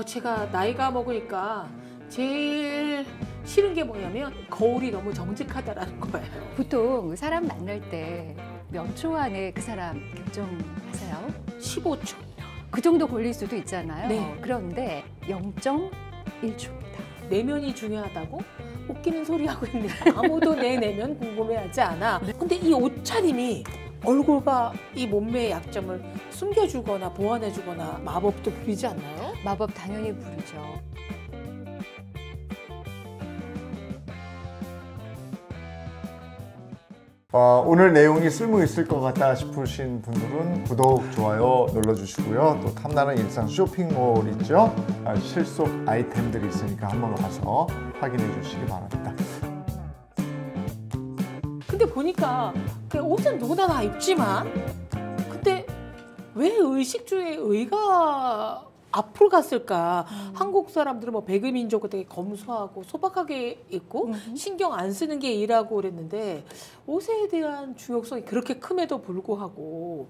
제가 나이가 먹으니까 제일 싫은 게 뭐냐면 거울이 너무 정직하다라는 거예요. 보통 사람 만날 때 몇 초 안에 그 사람 결정하세요? 15초. 그 정도 걸릴 수도 있잖아요. 네. 그런데 0.1초입니다. 내면이 중요하다고? 웃기는 소리 하고 있네. 아무도 내 내면 궁금해하지 않아. 근데 이 옷차림이 얼굴과 이 몸매의 약점을 숨겨주거나 보완해주거나 마법도 부리지 않나요? 마법 당연히 부르죠. 오늘 내용이 쓸모 있을 것 같다 싶으신 분들은 구독, 좋아요 눌러주시고요. 또 탐나는 일상 쇼핑몰 있죠? 실속 아이템들이 있으니까 한번 와서 확인해 주시기 바랍니다. 근데 보니까 옷은 누구나 다 입지만 근데 왜 의식주의 의가 앞으로 갔을까? 한국 사람들은 뭐 백의민족 되게 검소하고 소박하게 입고 신경 안 쓰는 게 이라고 그랬는데 옷에 대한 중요성이 그렇게 큼에도 불구하고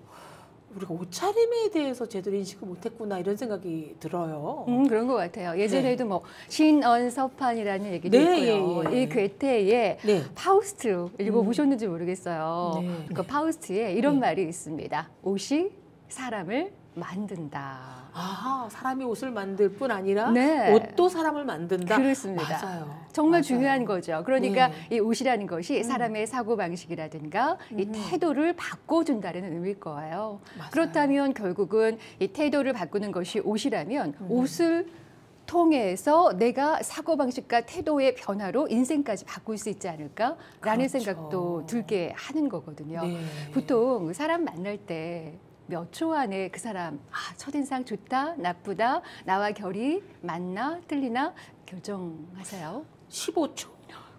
우리가 옷차림에 대해서 제대로 인식을 못했구나 이런 생각이 들어요. 그런 것 같아요. 예전에도 뭐 신언서판이라는 얘기도 네, 있고요. 예. 이 괴테의 네. 파우스트 읽어보셨는지 모르겠어요. 네. 그 파우스트에 이런 네. 말이 있습니다. 옷이 사람을 만든다. 아하, 사람이 옷을 만들 뿐 아니라 네. 옷도 사람을 만든다. 그렇습니다. 맞아요. 정말 맞아요. 중요한 거죠. 그러니까 네. 이 옷이라는 것이 사람의 사고방식이라든가 이 태도를 바꿔준다는 의미일 거예요. 맞아요. 그렇다면 결국은 이 태도를 바꾸는 것이 옷이라면 옷을 통해서 내가 사고방식과 태도의 변화로 인생까지 바꿀 수 있지 않을까라는 그렇죠. 생각도 들게 하는 거거든요. 네. 보통 사람 만날 때 몇 초 안에 그 사람 첫인상 좋다, 나쁘다, 나와 결이 맞나, 틀리나 결정하세요? 15초.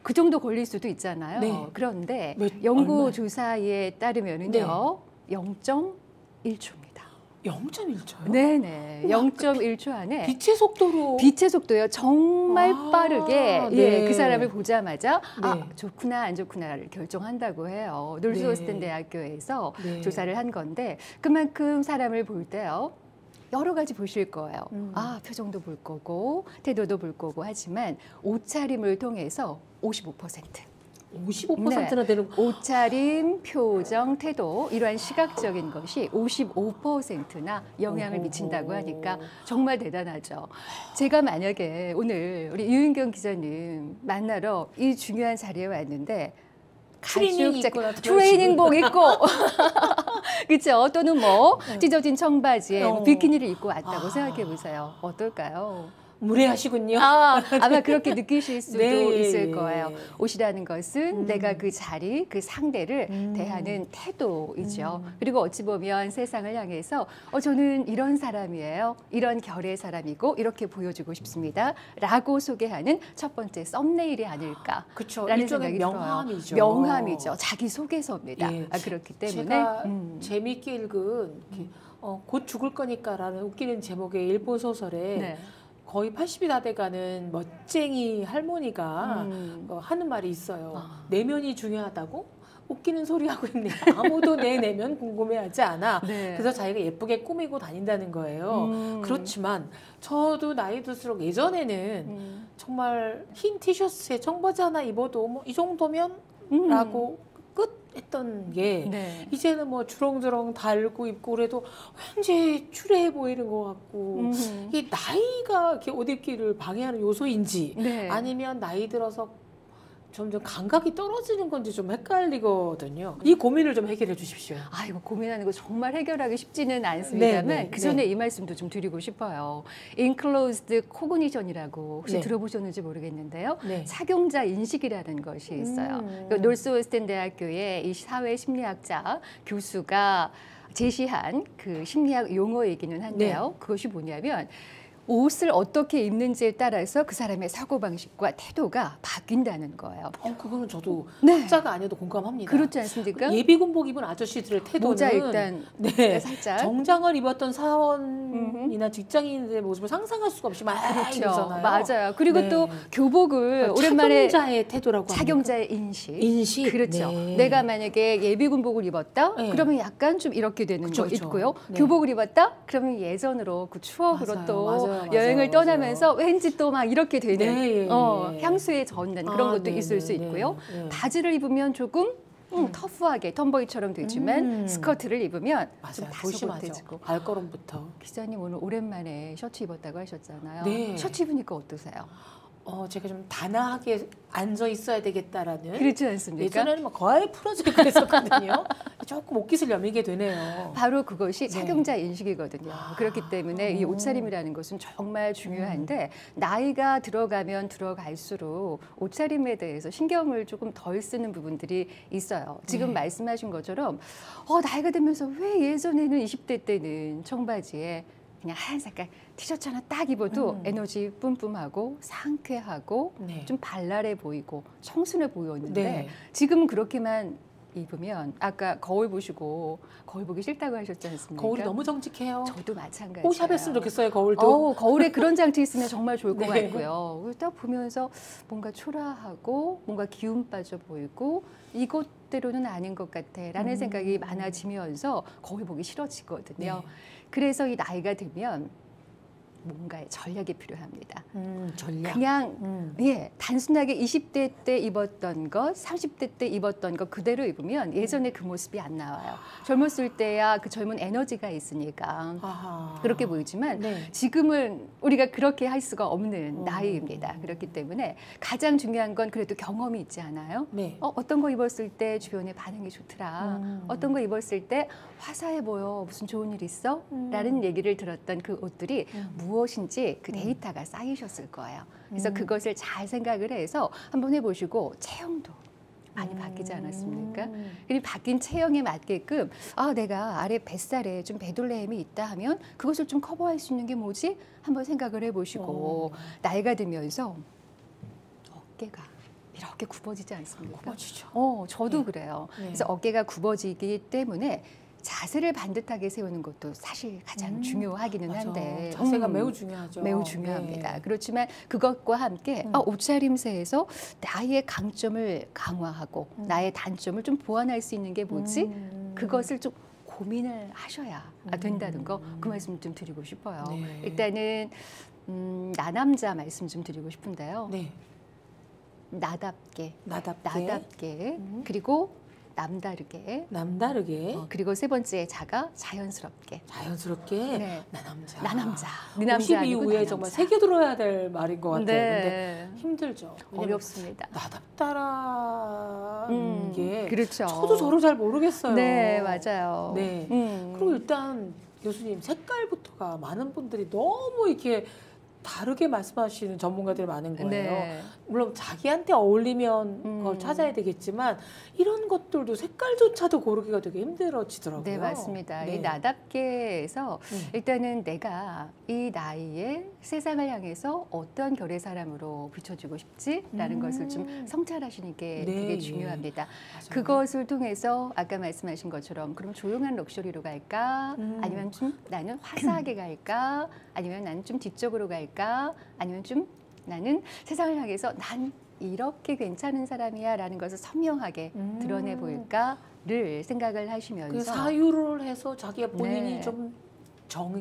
그 정도 걸릴 수도 있잖아요. 네. 그런데 얼마요? 연구조사에 따르면은요, 0.1초입니다. 0.1초요? 네네, 우와, 0.1초 안에 빛의 속도로. 빛의 속도요. 정말 빠르게 네. 그 사람을 보자마자 네. 좋구나 안 좋구나를 결정한다고 해요. 놀스오스틴 네. 대학교에서 네. 조사를 한 건데 그만큼 사람을 볼 때요. 여러 가지 보실 거예요. 표정도 볼 거고 태도도 볼 거고 하지만 옷차림을 통해서 55%. 55%나 되는 옷차림, 표정, 태도 이러한 시각적인 것이 55%나 영향을 미친다고 하니까 정말 대단하죠. 제가 만약에 오늘 우리 유인경 기자님 만나러 이 중요한 자리에 왔는데 트레이닝복 입고 그렇죠. 또는 뭐 찢어진 청바지에 뭐 비키니를 입고 왔다고 생각해 보세요. 어떨까요? 무례하시군요. 아마 그렇게 느끼실 수도 네. 있을 거예요. 옷이라는 것은 내가 그 자리, 그 상대를 대하는 태도이죠. 그리고 어찌 보면 세상을 향해서 저는 이런 사람이에요. 이런 결의 사람이고 이렇게 보여주고 싶습니다. 라고 소개하는 첫 번째 썸네일이 아닐까. 그렇죠. 라는 일종의 생각이 명함이죠. 들어요. 명함이죠. 자기소개서입니다. 예. 그렇기 때문에 제가 재미있게 읽은 곧 죽을 거니까라는 웃기는 제목의 일본 소설에 네. 거의 80이 다 돼가는 멋쟁이 할머니가 하는 말이 있어요. 내면이 중요하다고? 웃기는 소리 하고 있네. 아무도 내 내면 궁금해하지 않아. 네. 그래서 자기가 예쁘게 꾸미고 다닌다는 거예요. 그렇지만 저도 나이 들수록 예전에는 정말 흰 티셔츠에 청바지 하나 입어도 뭐 이 정도면 라고 끝 했던 게 네. 이제는 뭐 주렁주렁 달고 입고 그래도 왠지 추레해 보이는 것 같고 이 나이가 이렇게 옷 입기를 방해하는 요소인지 네. 아니면 나이 들어서 점점 감각이 떨어지는 건지 좀 헷갈리거든요. 이 고민을 좀 해결해 주십시오. 이거 고민하는 거 정말 해결하기 쉽지는 않습니다만 네, 네, 그 전에 네. 이 말씀도 좀 드리고 싶어요. Enclosed Cognition이라고 혹시 네. 들어보셨는지 모르겠는데요. 네. 착용자 인식이라는 것이 있어요. 놀스오스틴 대학교의 이 사회 심리학자 교수가 제시한 그 심리학 용어이기는 한데요. 그것이 뭐냐면 옷을 어떻게 입는지에 따라서 그 사람의 사고방식과 태도가 바뀐다는 거예요. 그거는 저도 네. 학자가 아니어도 공감합니다. 그렇지 않습니까? 예비군복 입은 아저씨들의 태도는 모자 일단 네. 살짝 정장을 입었던 사원이나 직장인들의 모습을 상상할 수가 없이 막 그렇죠. 이러잖아요. 맞아요. 그리고 네. 또 교복을 오랜만에 착용자의 태도라고 착용자의 인식. 인식? 그렇죠. 네. 내가 만약에 예비군복을 입었다? 네. 그러면 약간 좀 이렇게 되는 그쵸, 거 그쵸. 있고요. 네. 교복을 입었다? 그러면 예전으로 그 추억으로 맞아요, 또 맞아요. 맞아요, 여행을 맞아요. 떠나면서 왠지 또 막 이렇게 되는 네, 향수에 젖는 그런 것도 네, 있을 네, 수 있고요. 네. 바지를 입으면 조금 터프하게 톰보이처럼 되지만 음. 스커트를 입으면 좀 맞아요. 조심하죠. 다소곳해지고. 발걸음부터. 기자님 오늘 오랜만에 셔츠 입었다고 하셨잖아요. 네. 셔츠 입으니까 어떠세요? 제가 좀 단아하게 앉아 있어야 되겠다라는. 그렇지 않습니까? 예전에는 뭐 거의 풀어지고 그랬었거든요. 조금 옷깃을 여미게 되네요. 바로 그것이 네. 착용자 인식이거든요. 그렇기 때문에 이 옷차림이라는 것은 정말 중요한데 나이가 들어가면 들어갈수록 옷차림에 대해서 신경을 조금 덜 쓰는 부분들이 있어요. 지금 네. 말씀하신 것처럼 나이가 들면서 왜 예전에는 20대 때는 청바지에 그냥 하얀 색깔 티셔츠 하나 딱 입어도 에너지 뿜뿜하고 상쾌하고 네. 좀 발랄해 보이고 청순해 보였는데 네. 지금은 그렇게만 입으면 아까 거울 보시고 거울 보기 싫다고 하셨지 않습니까? 거울이 너무 정직해요. 저도 마찬가지예요. 뽀샵 했으면 좋겠어요, 거울도. 거울에 그런 장치 있으면 정말 좋을 것 네. 같고요. 딱 보면서 뭔가 초라하고 뭔가 기운 빠져 보이고 이것대로는 아닌 것 같아라는 생각이 많아지면서 거울 보기 싫어지거든요. 네. 그래서 이 나이가 들면 뭔가의 전략이 필요합니다. 전략. 그냥 단순하게 20대 때 입었던 것, 30대 때 입었던 것 그대로 입으면 예전에 그 모습이 안 나와요. 젊었을 때야 그 젊은 에너지가 있으니까 아하. 그렇게 보이지만 네. 지금은 우리가 그렇게 할 수가 없는 나이입니다. 그렇기 때문에 가장 중요한 건 그래도 경험이 있지 않아요? 네. 어떤 거 입었을 때 주변에 반응이 좋더라. 어떤 거 입었을 때 화사해 보여. 무슨 좋은 일 있어? 라는 얘기를 들었던 그 옷들이 무엇인지 그 데이터가 쌓이셨을 거예요. 그래서 그것을 잘 생각을 해서 한번 해보시고 체형도 많이 바뀌지 않았습니까? 그리고 바뀐 체형에 맞게끔 내가 아래 뱃살에 좀 배둘레임이 있다 하면 그것을 좀 커버할 수 있는 게 뭐지? 한번 생각을 해보시고 나이가 들면서 어깨가 이렇게 굽어지지 않습니까? 굽어지죠. 저도 네. 그래요. 네. 그래서 어깨가 굽어지기 때문에 자세를 반듯하게 세우는 것도 사실 가장 중요하기는 맞아. 한데 자세가 매우 중요하죠. 매우 중요합니다. 네. 그렇지만 그것과 함께 옷차림새에서 나의 강점을 강화하고 나의 단점을 좀 보완할 수 있는 게 뭐지? 그것을 좀 고민을 하셔야 된다는 거 그 말씀 좀 드리고 싶어요. 네. 일단은 나남자 말씀 좀 드리고 싶은데요. 네. 나답게 나답게. 그리고 남다르게 남다르게. 그리고 세 번째 자연스럽게 자연스럽게. 네. 나 남자. 나 남자. 네 남자 50 아니고 이후에 나 정말 남자. 새겨 들어야 될 말인 것 같아요. 네. 근데 힘들죠. 왜냐면 어렵습니다. 나답다라는 게 그렇죠. 저도 저를 잘 모르겠어요. 네, 맞아요. 네. 그리고 일단 교수님 색깔부터가 많은 분들이 너무 이렇게 다르게 말씀하시는 전문가들이 많은 거예요. 네. 물론 자기한테 어울리면 그걸 찾아야 되겠지만 이런 것들도 색깔조차도 고르기가 되게 힘들어지더라고요. 네, 맞습니다. 네. 이 나답게에서 일단은 내가 이 나이에 세상을 향해서 어떤 결의 사람으로 비춰지고 싶지라는 것을 좀 성찰하시는 게 네, 되게 예. 중요합니다. 맞아요. 그것을 통해서 아까 말씀하신 것처럼 그럼 조용한 럭셔리로 갈까? 아니면 좀 나는 화사하게 갈까? 아니면 나는 좀 뒤쪽으로 갈까? 아니면 좀 나는 세상을 향해서 난 이렇게 괜찮은 사람이야 라는 것을 선명하게 드러내 보일까를 생각을 하시면서 그 사유를 해서 자기가 본인이 네. 좀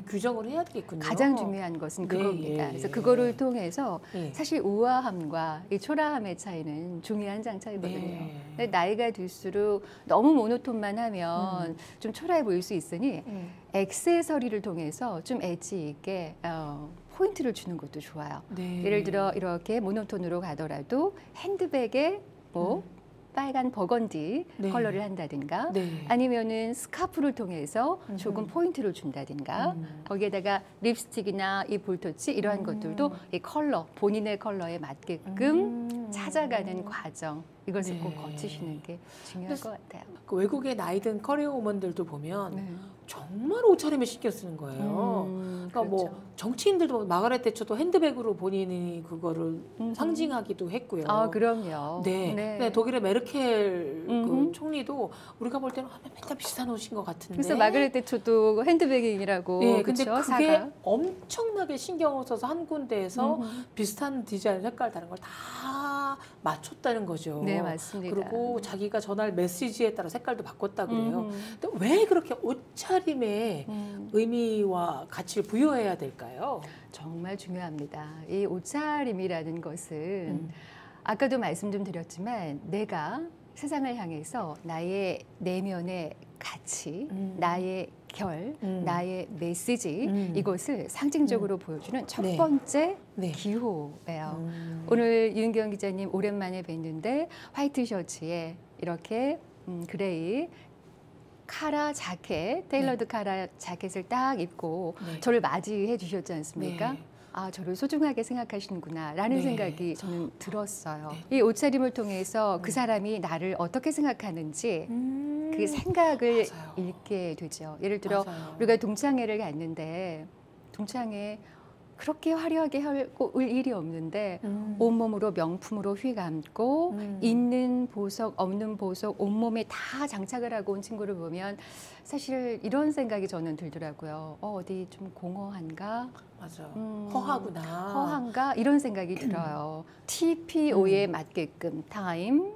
규정을 해야 되겠군요. 가장 중요한 것은 네, 그겁니다. 예, 그래서 예. 그거를 통해서 예. 사실 우아함과 이 초라함의 차이는 중요한 장 차이거든요. 네. 근데 나이가 들수록 너무 모노톤만 하면 좀 초라해 보일 수 있으니 액세서리를 통해서 좀 엣지 있게 포인트를 주는 것도 좋아요. 네. 예를 들어 이렇게 모노톤으로 가더라도 핸드백에 뭐 빨간 버건디 네. 컬러를 한다든가 네. 아니면은 스카프를 통해서 조금 포인트를 준다든가 거기에다가 립스틱이나 이 볼터치 이러한 것들도 이 컬러 본인의 컬러에 맞게끔 찾아가는 과정 이것을 꼭 네. 거치시는 게 중요할 것 같아요. 그 외국의 나이든 커리어 우먼들도 보면 네. 정말 옷차림에 신경 쓰는 거예요. 그러니까 뭐 그렇죠. 정치인들도 마가렛 대처도 핸드백으로 본인이 그거를 상징하기도 했고요. 아, 그럼요. 네. 네. 근데 독일의 메르켈 그 총리도 우리가 볼 때는 맨날 비슷한 옷인 것 같은데. 그래서 마그렛 대처도 핸드백이라고 네, 근데 그렇죠? 그게 사과. 엄청나게 신경을 써서 한 군데에서 비슷한 디자인 색깔 다른 걸 다 맞췄다는 거죠. 네, 맞습니다. 그리고 자기가 전할 메시지에 따라 색깔도 바꿨다 그래요. 또 왜 그렇게 옷차림에 의미와 가치를 부여해야 될까요? 정말 중요합니다. 이 옷차림이라는 것은 아까도 말씀 좀 드렸지만 내가 세상을 향해서 나의 내면의 가치, 나의 결, 나의 메시지 이것을 상징적으로 보여주는 첫 네. 번째 네. 기호예요. 오늘 윤경 기자님 오랜만에 뵀는데 화이트 셔츠에 이렇게 그레이 카라 자켓, 테일러드 카라 자켓을 딱 입고 네. 저를 맞이해 주셨지 않습니까? 네. 아, 저를 소중하게 생각하시는구나 라는 네. 생각이 저는 들었어요. 이 옷차림을 통해서 그 사람이 나를 어떻게 생각하는지 그 생각을 맞아요. 읽게 되죠. 예를 들어 맞아요. 우리가 동창회를 갔는데 동창회 그렇게 화려하게 올 일이 없는데 온몸으로 명품으로 휘감고 있는 보석 없는 보석 온몸에 다 장착을 하고 온 친구를 보면 사실 이런 생각이 저는 들더라고요. 어디 좀 공허한가? 맞아. 허하구나. 허한가? 이런 생각이 들어요. TPO에 맞게끔 타임,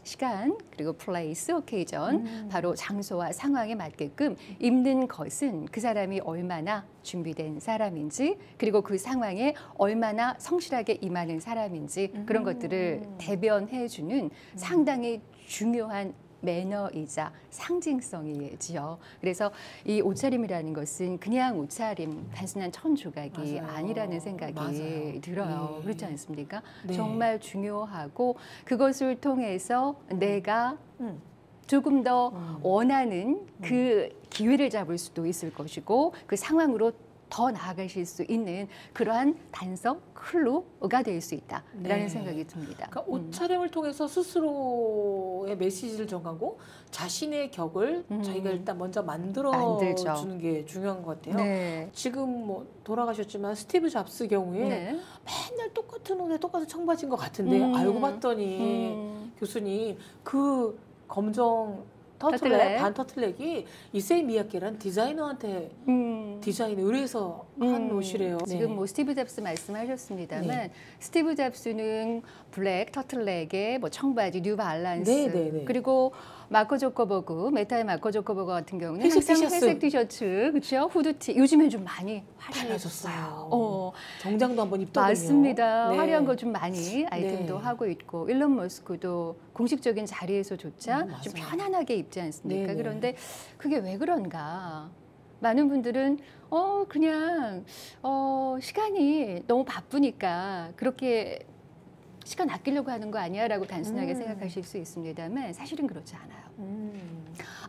시간, 그리고 플레이스, 오케이전, 바로 장소와 상황에 맞게끔 입는 것은 그 사람이 얼마나 준비된 사람인지, 그리고 그 상황에 얼마나 성실하게 임하는 사람인지 그런 것들을 대변해주는 상당히 중요한 매너이자 상징성이지요. 그래서 이 옷차림이라는 것은 그냥 옷차림, 단순한 천조각이 맞아요. 아니라는 생각이 맞아요. 들어요. 네. 그렇지 않습니까? 네. 정말 중요하고 그것을 통해서 내가 조금 더 원하는 그 기회를 잡을 수도 있을 것이고 그 상황으로 더 나아가실 수 있는 그러한 단서, 클루가 될 수 있다라는 네. 생각이 듭니다. 그러니까 옷차림을 통해서 스스로의 메시지를 정하고 자신의 격을 자기가 일단 먼저 만들죠. 만들어주는 게 중요한 것 같아요. 네. 지금 뭐 돌아가셨지만 스티브 잡스 경우에 네. 맨날 똑같은 옷에 똑같은 청바지인 것 같은데 알고 봤더니 교수님 그 검정 터틀넥. 반 터틀넥이 이세이 미야케라는 디자이너한테 디자인에 의뢰해서 한 옷이래요. 지금 네. 뭐 스티브 잡스 말씀하셨습니다만 네. 스티브 잡스는 블랙 터틀넥에 뭐 청바지, 뉴 발란스 네, 네, 네. 그리고 마코 조커버그, 메타의 마코 조커버그 같은 경우는 회색 항상 티셔츠. 회색 티셔츠, 그렇죠? 후드티. 요즘엔 좀 많이 달라졌어요. 화려해졌어요. 정장도 한번 입더군요. 맞습니다. 네. 화려한 거 좀 많이 아이템도 네. 하고 있고 일론 머스크도 공식적인 자리에서조차 맞아요. 좀 편안하게 입지 않습니까? 네네. 그런데 그게 왜 그런가? 많은 분들은 그냥 시간이 너무 바쁘니까 그렇게 시간 아끼려고 하는 거 아니야라고 단순하게 생각하실 수 있습니다만 사실은 그렇지 않아요.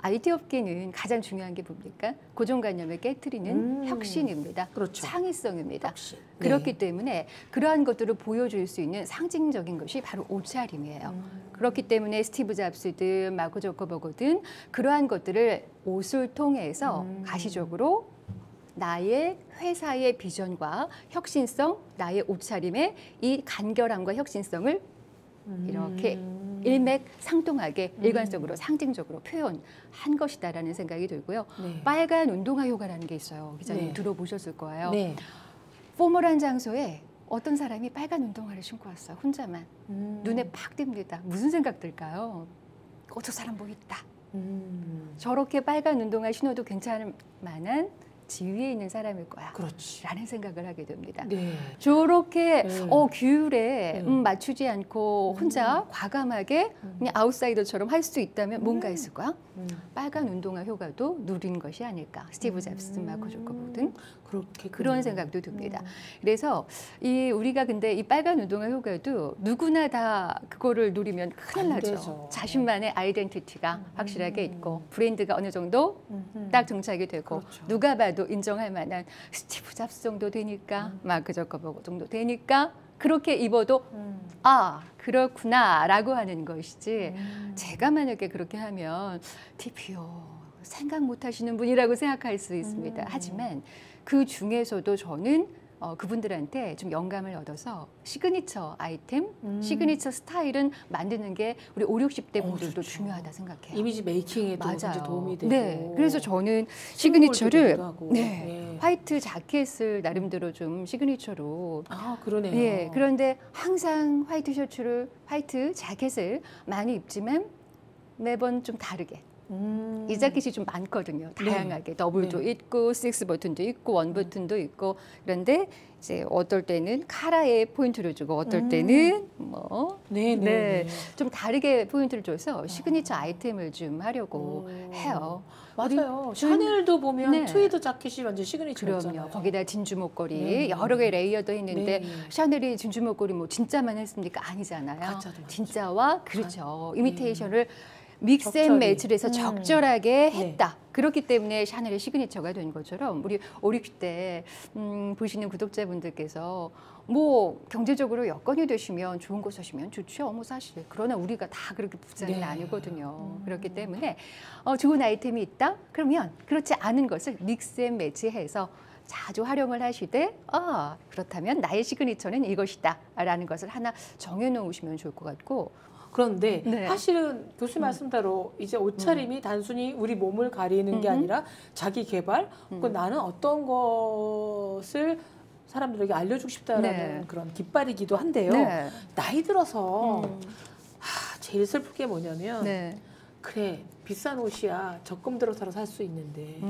IT 업계는 가장 중요한 게 뭡니까? 고정관념을 깨트리는 혁신입니다. 그렇죠. 창의성입니다. 혁신. 그렇기 네. 때문에 그러한 것들을 보여줄 수 있는 상징적인 것이 바로 옷차림이에요. 그렇기 때문에 스티브 잡스든 마크 저커버거든 그러한 것들을 옷을 통해서 가시적으로 나의 회사의 비전과 혁신성, 나의 옷차림의 이 간결함과 혁신성을 이렇게 일맥상통하게 일관적으로 상징적으로 표현한 것이다라는 생각이 들고요. 네. 빨간 운동화 효과라는 게 있어요. 기자님 네. 들어보셨을 거예요. 네. 포멀한 장소에 어떤 사람이 빨간 운동화를 신고 왔어요. 혼자만. 눈에 팍 띕니다. 무슨 생각 들까요? 저 사람 뭐 있다. 저렇게 빨간 운동화 신어도 괜찮을 만한 지위에 있는 사람일 거야. 그렇지. 라는 생각을 하게 됩니다. 네. 저렇게 네. 규율에 맞추지 않고 혼자 과감하게 그냥 아웃사이더처럼 할 수 있다면 뭔가 있을 거야. 빨간 운동화 효과도 누린 것이 아닐까. 스티브 잡스, 마크 조커버든 그렇게 그런 생각도 듭니다. 그래서 우리가 근데 이 빨간 운동화 효과도 누구나 다 그거를 누리면 큰일 안 나죠. 되죠. 자신만의 아이덴티티가 확실하게 있고 브랜드가 어느 정도 딱 정착이 되고 그렇죠. 누가 봐도 인정할 만한 스티브 잡스 정도 되니까 마크 저커버그 정도 되니까 그렇게 입어도 아 그렇구나라고 하는 것이지 제가 만약에 그렇게 하면 TPO 생각 못하시는 분이라고 생각할 수 있습니다. 하지만 그 중에서도 저는 그분들한테 좀 영감을 얻어서 시그니처 아이템, 시그니처 스타일은 만드는 게 우리 5, 60대 분들도 좋죠. 중요하다 생각해요. 이미지 메이킹에도 맞아요. 굉장히 도움이 되고. 네, 그래서 저는 선물도 시그니처를 되기도 하고. 네. 화이트 자켓을 나름대로 좀 시그니처로 아, 그러네요. 예, 그런데 항상 화이트 셔츠를 화이트 자켓을 많이 입지만 매번 좀 다르게 이 자켓이 좀 많거든요. 다양하게 더블도 네. 있고 식스 버튼도 있고 원 버튼도 있고 그런데 이제 어떨 때는 카라에 포인트를 주고 어떨 때는 뭐 네. 좀 다르게 포인트를 줘서 시그니처 아이템을 좀 하려고 오. 해요. 맞아요. 샤넬도 보면 네. 트위드 자켓이 완전 시그니처였잖아요. 그럼요. 거기다 진주 목걸이 네. 여러 개 레이어드 했는데 네. 샤넬이 진주 목걸이 뭐 진짜만 했습니까? 아니잖아요. 가짜도 많죠. 진짜와 그렇죠. 이미테이션을 믹스 앤 적절히. 매치를 해서 적절하게 네. 했다. 그렇기 때문에 샤넬의 시그니처가 된 것처럼 우리 5, 60대 보시는 구독자분들께서 뭐 경제적으로 여건이 되시면 좋은 거 사시면 좋죠. 뭐 사실. 그러나 우리가 다 그렇게 부자는 네. 아니거든요. 그렇기 때문에 좋은 아이템이 있다? 그러면 그렇지 않은 것을 믹스 앤 매치해서 자주 활용을 하시되 그렇다면 나의 시그니처는 이것이다 라는 것을 하나 정해놓으시면 좋을 것 같고 그런데 네. 사실은 교수님 말씀대로 이제 옷차림이 단순히 우리 몸을 가리는 게 아니라 자기 개발 혹은 나는 어떤 것을 사람들에게 알려주고 싶다라는 네. 그런 깃발이기도 한데요. 네. 나이 들어서 제일 슬플 게 뭐냐면 네. 그래 비싼 옷이야 적금 들어서 살 수 있는데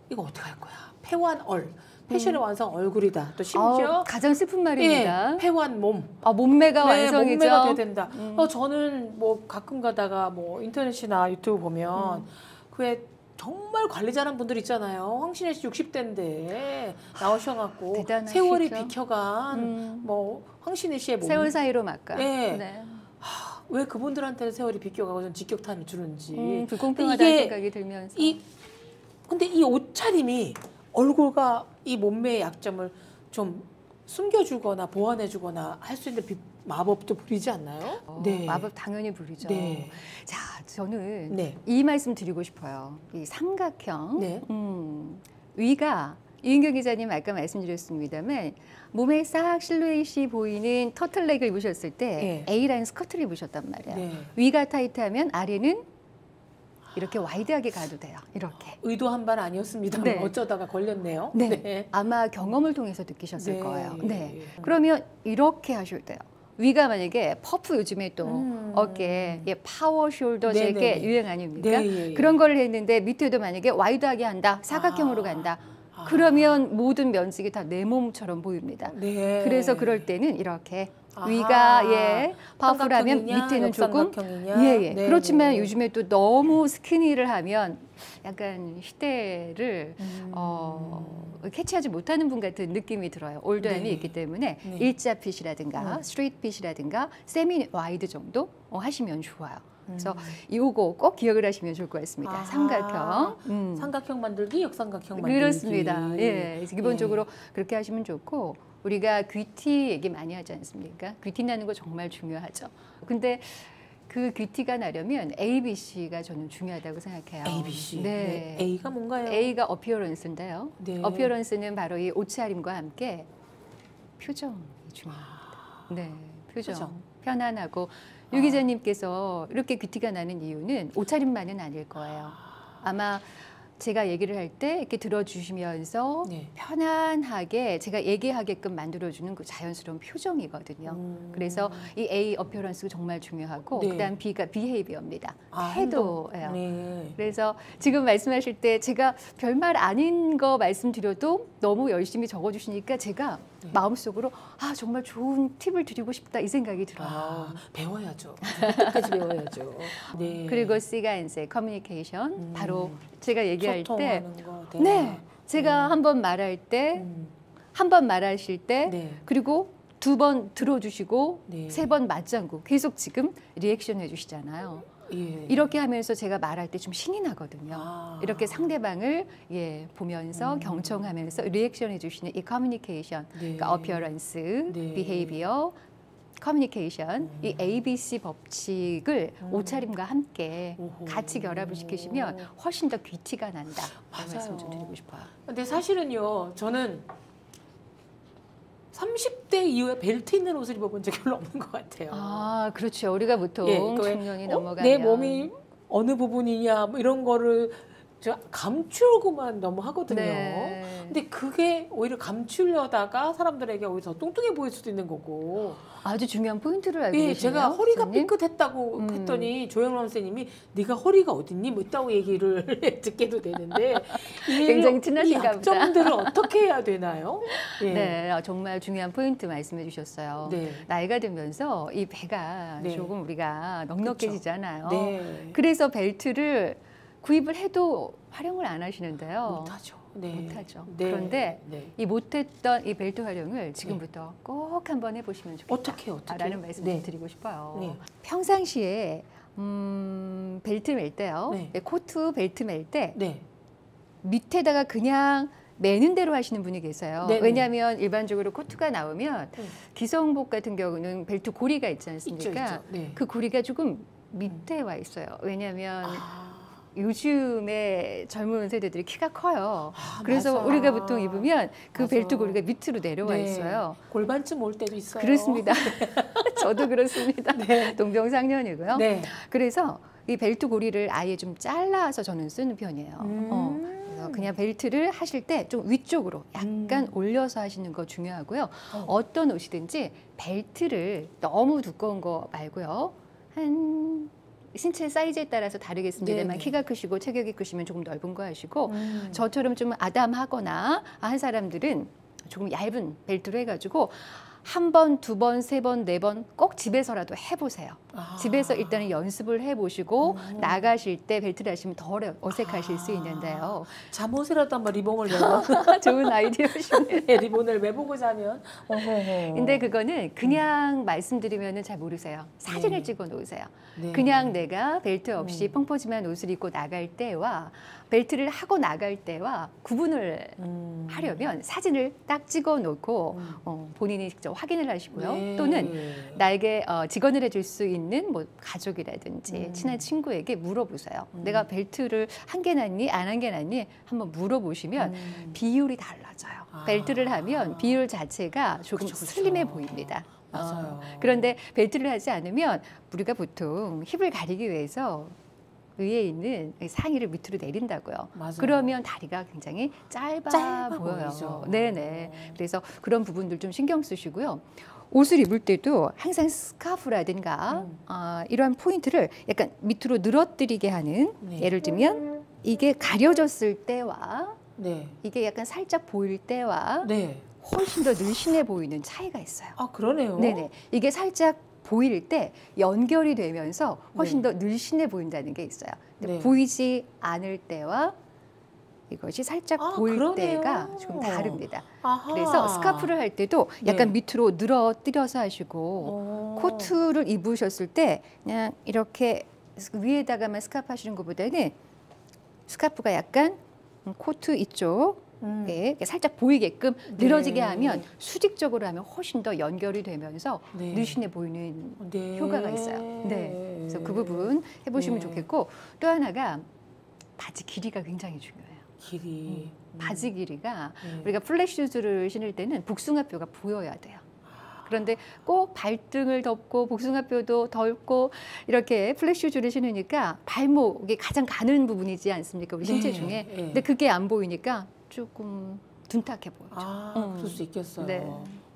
이거 어떻게 할 거야? 패완얼 패션의 완성 얼굴이다. 또 심지어 가장 슬픈 말입니다. 예, 패완 몸. 몸매가 네, 완성이죠. 몸매가 돼야 된다. 저는 뭐 가끔 가다가 뭐 인터넷이나 유튜브 보면 그왜 정말 관리 잘한 분들 있잖아요. 황신혜 씨 60대인데 나오셔갖고 대단하시죠. 세월이 비켜간 뭐 황신혜 씨의 몸. 세월 사이로 막가. 네. 네. 왜 그분들한테는 세월이 비껴가고 전 직격탄을 주는지. 불공평하다는 이게 생각이 들면서. 근데 이 옷차림이 얼굴과 이 몸매의 약점을 좀 숨겨주거나 보완해주거나 할 수 있는 마법도 부리지 않나요? 마법 당연히 부리죠. 네. 자, 저는 네. 이 말씀 드리고 싶어요. 이 삼각형. 네. 위가 이은경 기자님 아까 말씀드렸습니다만 몸에 싹 실루엣이 보이는 터틀넥을 입으셨을 때 네. A라인 스커트를 입으셨단 말이에요. 네. 위가 타이트하면 아래는 이렇게 와이드하게 가도 돼요. 이렇게. 의도한 바는 아니었습니다. 네. 어쩌다가 걸렸네요. 네. 아마 경험을 통해서 느끼셨을 네. 거예요. 네. 그러면 이렇게 하셔도 돼요. 위가 만약에 퍼프 요즘에 또 어깨에 파워 숄더 네네. 재킷 유행 아닙니까? 네. 그런 걸 했는데 밑에도 만약에 와이드하게 한다, 사각형으로 간다. 그러면 모든 면적이 다 내 몸처럼 보입니다. 네. 그래서 그럴 때는 이렇게 아하. 위가 파워풀하면 삼각형이냐, 밑에는 조금 역삼각형이냐? 네. 그렇지만 네. 요즘에 또 너무 스키니를 하면 약간 시대를 캐치하지 못하는 분 같은 느낌이 들어요. 올드함이 네. 있기 때문에 네. 일자 핏이라든가 스트레이트 핏이라든가 세미 와이드 정도 하시면 좋아요. 그래서 이거 꼭 기억을 하시면 좋을 것 같습니다. 아하. 삼각형. 삼각형 만들기, 역삼각형 만들기. 그렇습니다. 예, 기본적으로 그렇게 하시면 좋고 우리가 귀티 얘기 많이 하지 않습니까? 귀티 나는 거 정말 중요하죠. 근데 그 귀티가 나려면 ABC가 저는 중요하다고 생각해요. ABC. 네. A가 뭔가요? A가 어피어런스인데요. 네. 어피어런스는 바로 이 옷차림과 함께 표정이 중요합니다. 네, 표정. 편안하고 유 기자님께서 이렇게 귀티가 나는 이유는 옷차림만은 아닐 거예요. 아마 제가 얘기를 할 때 이렇게 들어주시면서 네. 편안하게 제가 얘기하게끔 만들어주는 그 자연스러운 표정이거든요. 그래서 이 A 어피어런스가 정말 중요하고 네. 그다음 B가 비헤이비어입니다. 행동. 태도예요. 네. 그래서 지금 말씀하실 때 제가 별말 아닌 거 말씀드려도 너무 열심히 적어주시니까 제가 마음속으로 정말 좋은 팁을 드리고 싶다 이 생각이 들어요. 배워야죠. 끝까지 배워야죠. 네. 그리고 C가 이제 커뮤니케이션 바로 제가 얘기할 때 소통하는 거. 네, 제가 한 번 말할 때 한 번 말하실 때 네. 그리고 두 번 들어주시고 네. 세 번 맞장구 계속 지금 리액션 해주시잖아요. 예. 이렇게 하면서 제가 말할 때 좀 신이 나거든요. 아. 이렇게 상대방을 보면서 경청하면서 리액션 해주시는 이 커뮤니케이션, 네. 그러니까 어피어런스, 네. 비헤이비어, 커뮤니케이션, 이 ABC 법칙을 옷차림과 함께 오호. 같이 결합을 시키시면 훨씬 더 귀티가 난다. 맞아요. 말씀 좀 드리고 싶어요. 근데 사실은요, 저는 30대 이후에 벨트 있는 옷을 입어본 적이 별로 없는 것 같아요. 아, 그렇죠. 우리가 보통 예, 중년이 넘어가면 내 몸이 어느 부분이냐 뭐 이런 거를 저 감추고만 너무 하거든요. 네. 근데 그게 오히려 감추려다가 사람들에게 오히려 더 뚱뚱해 보일 수도 있는 거고. 아주 중요한 포인트를 알고 예, 계시네요. 제가 허리가 선생님? 삐끗했다고 했더니 조영란 선생님이 네가 허리가 어딨니? 뭐 있다고 얘기를 듣게도 되는데 굉장히 이 친하신가 보다. 약점들을 어떻게 해야 되나요? 예. 네, 정말 중요한 포인트 말씀해 주셨어요. 네. 나이가 들면서 이 배가 네. 조금 우리가 넉넉해지잖아요. 네. 그래서 벨트를 구입을 해도 활용을 안 하시는데요. 못하죠. 네. 못하죠. 네. 그런데 네. 이 못했던 이 벨트 활용을 지금부터 꼭 한번 해보시면 좋겠다. 어떻게 라는 말씀 네. 좀 드리고 싶어요. 네. 평상시에 벨트 멜 때요. 네. 코트 벨트 멜 때 네. 밑에다가 그냥 매는 대로 하시는 분이 계세요. 네네. 왜냐하면 일반적으로 코트가 나오면 네. 기성복 같은 경우는 벨트 고리가 있지 않습니까? 있죠, 있죠. 네. 그 고리가 조금 밑에 와 있어요. 왜냐하면 아, 요즘에 젊은 세대들이 키가 커요. 아, 그래서 맞아. 우리가 보통 입으면 그 맞아. 벨트 고리가 밑으로 내려와 네. 있어요. 골반쯤 올 때도 있어요. 그렇습니다. 저도 그렇습니다. 네. 동병상련이고요. 네. 그래서 이 벨트 고리를 아예 좀 잘라서 저는 쓰는 편이에요. 그래서 그냥 벨트를 하실 때 좀 위쪽으로 약간 올려서 하시는 거 중요하고요. 어떤 옷이든지 벨트를 너무 두꺼운 거 말고요. 한 신체 사이즈에 따라서 다르겠습니다만 네네. 키가 크시고 체격이 크시면 조금 넓은 거 하시고 저처럼 좀 아담하거나 한 사람들은 조금 얇은 벨트로 해가지고 한 번, 두 번, 세 번, 네 번 꼭 집에서라도 해보세요. 아. 집에서 일단은 연습을 해보시고 나가실 때 벨트를 하시면 덜 어색하실 수 있는데요. 잠옷이라도 한번 리본을 매고 좋은 아이디어시네요. 리본을 매보고 자면. 근데 그거는 그냥 말씀드리면 잘 모르세요. 사진을 네. 찍어 놓으세요. 네. 그냥 내가 벨트 없이 펑퍼짐한 옷을 입고 나갈 때와 벨트를 하고 나갈 때와 구분을 하려면 사진을 딱 찍어 놓고 본인이 직접 확인을 하시고요. 네. 또는 나에게 직언을 해줄 수 있는 뭐 가족이라든지 친한 친구에게 물어보세요. 내가 벨트를 한 개 놨니 안 한 개 놨니 한번 물어보시면 비율이 달라져요. 아. 벨트를 하면 비율 자체가 조금 그쵸, 그쵸. 슬림해 보입니다. 맞아요. 그런데 벨트를 하지 않으면 우리가 보통 힙을 가리기 위해서 위에 있는 상의를 밑으로 내린다고요. 맞아요. 그러면 다리가 굉장히 짧아 보여요. 보이죠. 네네. 그래서 그런 부분들 좀 신경 쓰시고요. 옷을 입을 때도 항상 스카프라든가 이러한 포인트를 약간 밑으로 늘어뜨리게 하는 네. 예를 들면 이게 가려졌을 때와 네. 이게 약간 살짝 보일 때와 네. 훨씬 더 늘씬해 보이는 차이가 있어요. 아, 그러네요. 네네. 이게 살짝 보일 때 연결이 되면서 훨씬 더 늘씬해 보인다는 게 있어요. 근데 네. 보이지 않을 때와 이것이 살짝 아, 보일 그러네요. 때가 조금 다릅니다. 아하. 그래서 스카프를 할 때도 약간 네. 밑으로 늘어뜨려서 하시고 코트를 입으셨을 때 그냥 이렇게 위에다가만 스카프 하시는 것보다는 스카프가 약간 코트 이쪽 이렇게 살짝 보이게끔 늘어지게 하면 수직적으로 하면 훨씬 더 연결이 되면서 네. 늘씬해 보이는 네. 효과가 있어요. 네, 그래서 그 부분 해보시면 네. 좋겠고 또 하나가 바지 길이가 굉장히 중요해요. 길이. 바지 길이가 네. 우리가 플랫 슈즈를 신을 때는 복숭아뼈가 보여야 돼요. 그런데 꼭 발등을 덮고 복숭아뼈도 덮고 이렇게 플랫 슈즈를 신으니까 발목이 가장 가는 부분이지 않습니까? 우리 신체 네, 중에. 네. 근데 그게 안 보이니까 조금 둔탁해 보여요. 아, 그럴 수 있겠어요. 네.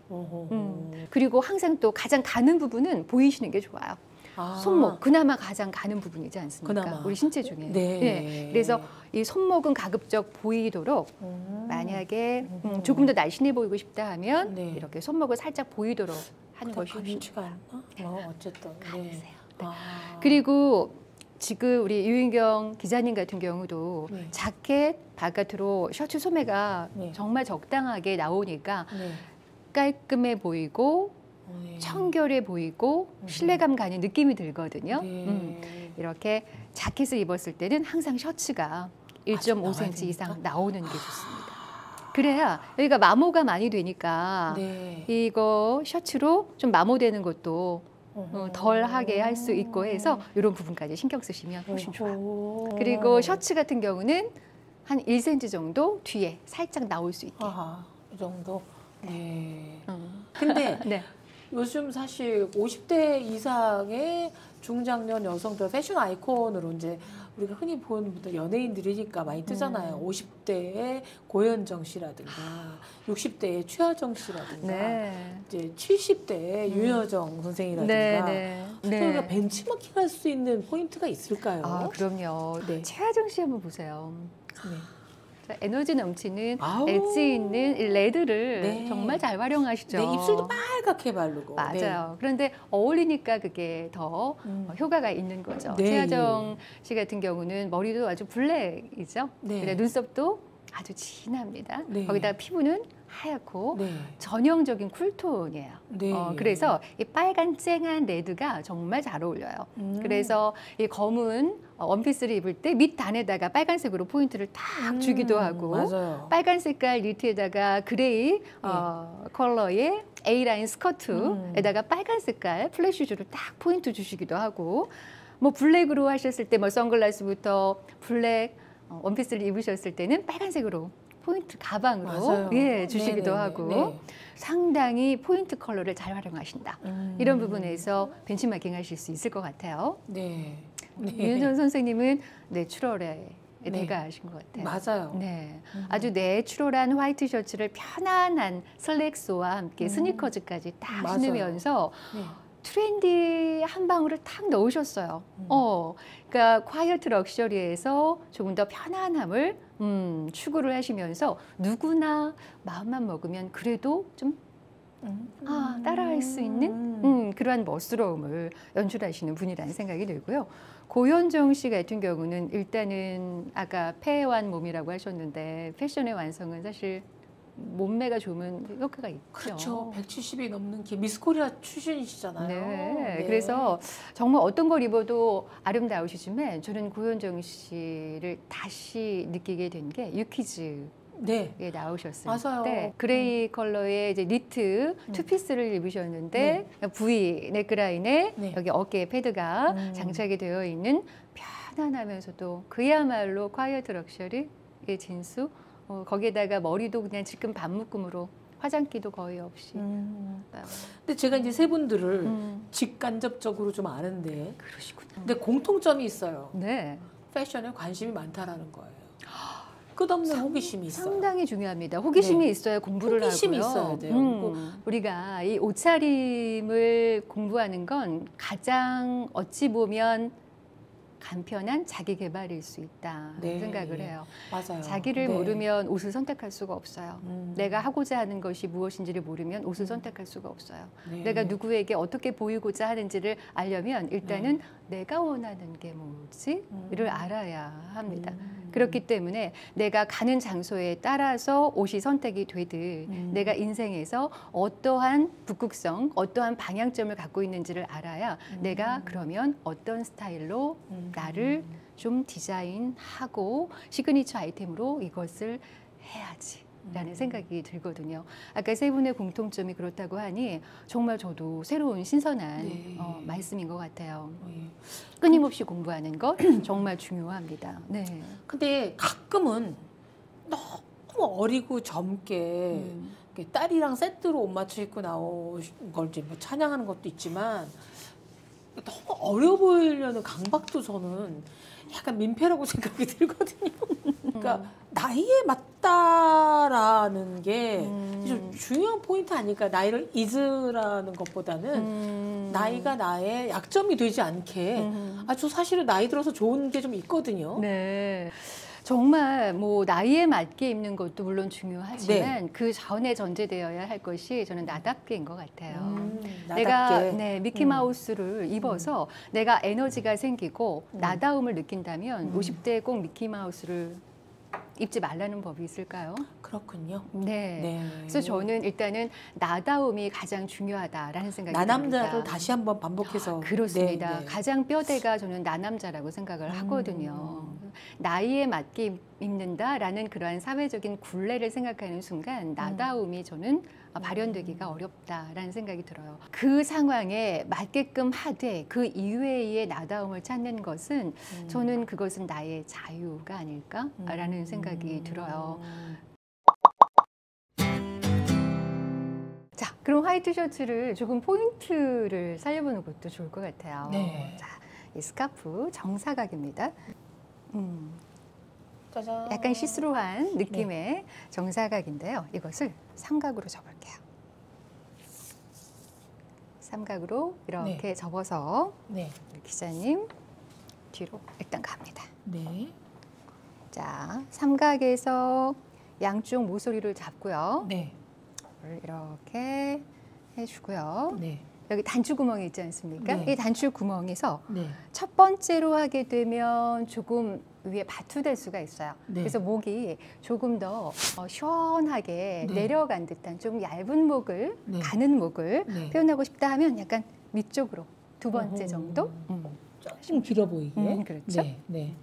어허허. 그리고 항상 또 가장 가는 부분은 보이시는 게 좋아요. 아. 손목 그나마 가장 가는 부분이지 않습니까? 그나마. 우리 신체 중에. 네. 그래서 이 손목은 가급적 보이도록 만약에 조금 더 날씬해 보이고 싶다 하면 네. 이렇게 손목을 살짝 보이도록 하는 근데 것이 쉽지가 않나? 어쨌든. 가능해요. 네. 아. 그리고 지금 우리 유인경 기자님 같은 경우도 네. 자켓 바깥으로 셔츠 소매가 네. 정말 적당하게 나오니까 네. 깔끔해 보이고 네. 청결해 보이고 신뢰감 가는 느낌이 들거든요. 네. 이렇게 자켓을 입었을 때는 항상 셔츠가 1.5cm 이상 나오는 게 좋습니다. 그래야 여기가 마모가 많이 되니까 네. 이거 셔츠로 좀 마모되는 것도 덜하게 할 수 있고 해서 이런 부분까지 신경 쓰시면 훨씬 좋아요. 그리고 셔츠 같은 경우는 한 1cm 정도 뒤에 살짝 나올 수 있게. 아하, 이 정도. 네. 근데 네. 요즘 사실 50대 이상의 중장년 여성들 패션 아이콘으로 이제 우리가 흔히 보는 분들 연예인들이니까 많이 뜨잖아요. 50대의 고현정 씨라든가 60대의 최하정 씨라든가 네. 이제 70대의 윤여정 선생이라든가 네. 저희가 벤치마킹 할 수 있는 포인트가 있을까요? 아, 그럼요. 네. 최하정 씨 한번 보세요. 네. 자, 에너지 넘치는 아우. 엣지 있는 이 레드를 네. 정말 잘 활용하시죠. 네, 입술도 빨갛게 바르고. 맞아요. 그런데 어울리니까 그게 더 효과가 있는 거죠. 네. 최하정 씨 같은 경우는 머리도 아주 블랙이죠. 네. 그다음에 눈썹도 아주 진합니다. 네. 거기다 피부는 하얗고 네. 전형적인 쿨톤이에요. 네. 그래서 이 빨간 쨍한 레드가 정말 잘 어울려요. 그래서 이 검은 원피스를 입을 때 밑단에다가 빨간색으로 포인트를 탁 주기도 하고 맞아요. 빨간 색깔 니트에다가 그레이 컬러의 A라인 스커트에다가 빨간 색깔 플래시 슈즈를 딱 포인트 주시기도 하고 뭐 블랙으로 하셨을 때 뭐 선글라스부터 블랙 원피스를 입으셨을 때는 빨간색으로 포인트 가방으로 맞아요. 예, 주시기도 네네네. 하고 네. 상당히 포인트 컬러를 잘 활용하신다. 이런 부분에서 벤치마킹 하실 수 있을 것 같아요. 네. 네. 윤여정 선생님은 내추럴에 네. 대가하신 것 같아요. 맞아요. 네, 아주 내추럴한 화이트 셔츠를 편안한 슬랙스와 함께 스니커즈까지 딱 맞아요. 신으면서 네. 트렌디 한 방울을 탁 넣으셨어요. 그러니까 콰이어트 럭셔리에서 조금 더 편안함을 추구를 하시면서 누구나 마음만 먹으면 그래도 좀 따라할 수 있는 그러한 멋스러움을 연출하시는 분이라는 생각이 들고요. 고현정 씨 같은 경우는 일단은 아까 폐완 몸이라고 하셨는데 패션의 완성은 사실 몸매가 좋으면 효과가 있죠. 그렇죠. 170이 넘는 미스 코리아 출신이시잖아요. 네. 그래서 정말 어떤 걸 입어도 아름다우시지만 저는 고현정 씨를 다시 느끼게 된 게 유키즈에 네. 나오셨을 맞아요. 때 그레이 컬러의 이제 니트 투피스를 입으셨는데 V 넥라인에 네. 여기 어깨에 패드가 장착이 되어 있는 편안하면서도 그야말로 콰이어트 럭셔리의 진수. 거기에다가 머리도 그냥 지금 반묶음으로 화장기도 거의 없이. 근데 제가 이제 세 분들을 직간접적으로 좀 아는데 그러시군요. 근데 공통점이 있어요. 네. 패션에 관심이 많다라는 거예요. 끝없는 호기심이 있어요. 상당히 중요합니다. 호기심이 네. 있어야 공부를 호기심이 하고요. 있어야 돼요. 우리가 이 옷차림을 공부하는 건 가장 어찌 보면 간편한 자기 개발일 수 있다 네. 생각을 해요. 맞아요. 자기를 네. 모르면 옷을 선택할 수가 없어요. 내가 하고자 하는 것이 무엇인지를 모르면 옷을 선택할 수가 없어요. 네. 내가 누구에게 어떻게 보이고자 하는지를 알려면 일단은 내가 원하는 게 뭐지?를 알아야 합니다. 그렇기 때문에 내가 가는 장소에 따라서 옷이 선택이 되듯 내가 인생에서 어떠한 북극성, 어떠한 방향점을 갖고 있는지를 알아야 내가 그러면 어떤 스타일로 나를 좀 디자인하고 시그니처 아이템으로 이것을 해야지. 라는 생각이 들거든요. 아까 세 분의 공통점이 그렇다고 하니 정말 저도 새로운 신선한 네. 말씀인 것 같아요. 예. 끊임없이 공부하는 것 정말 중요합니다. 네. 근데 가끔은 너무 어리고 젊게 이렇게 딸이랑 세트로 옷 맞춰 입고 나온 걸 이제 뭐 찬양하는 것도 있지만 너무 어려 보이려는 강박도 저는 약간 민폐라고 생각이 들거든요. 그러니까 나이에 맞다라는 게 좀 중요한 포인트 아닐까? 나이를 잊으라는 것보다는 나이가 나의 약점이 되지 않게 저 사실은 나이 들어서 좋은 게 좀 있거든요. 네. 정말 뭐 나이에 맞게 입는 것도 물론 중요하지만 그 전에 전제되어야 할 것이 저는 나답게인 것 같아요. 내가 미키마우스를 입어서 내가 에너지가 생기고 나다움을 느낀다면 50대에 꼭 미키마우스를 입지 말라는 법이 있을까요? 그렇군요. 네. 네. 그래서 저는 일단은 나다움이 가장 중요하다라는 생각이 나남자를 듭니다. 다시 한번 반복해서 그렇습니다. 네, 네. 가장 뼈대가 저는 나남자라고 생각을 하거든요. 나이에 맞게 입는다라는 그러한 사회적인 굴레를 생각하는 순간 나다움이 저는 발현되기가 어렵다라는 생각이 들어요. 그 상황에 맞게끔 하되 그 이외의 나다움을 찾는 것은 저는 그것은 나의 자유가 아닐까라는 생각이 들어요. 자, 그럼 화이트 셔츠를 조금 포인트를 살려보는 것도 좋을 것 같아요. 네. 자, 이 스카프 정사각입니다. 짜잔. 약간 시스루한 느낌의 정사각인데요. 이것을 삼각으로 접을게요. 삼각으로 이렇게 접어서 네. 기자님 뒤로 일단 갑니다. 네. 자, 삼각에서 양쪽 모서리를 잡고요. 네. 이렇게 해주고요. 네. 여기 단추 구멍이 있지 않습니까? 네. 이 단추 구멍에서 네. 첫 번째로 하게 되면 조금 위에 바투될 수가 있어요. 네. 그래서 목이 조금 더 시원하게 네. 내려간 듯한 좀 얇은 목을, 네. 가는 목을 네. 표현하고 싶다 하면 약간 밑쪽으로 두 번째 어허. 정도? 좀 길어 보이게. 그렇죠. 네. 네.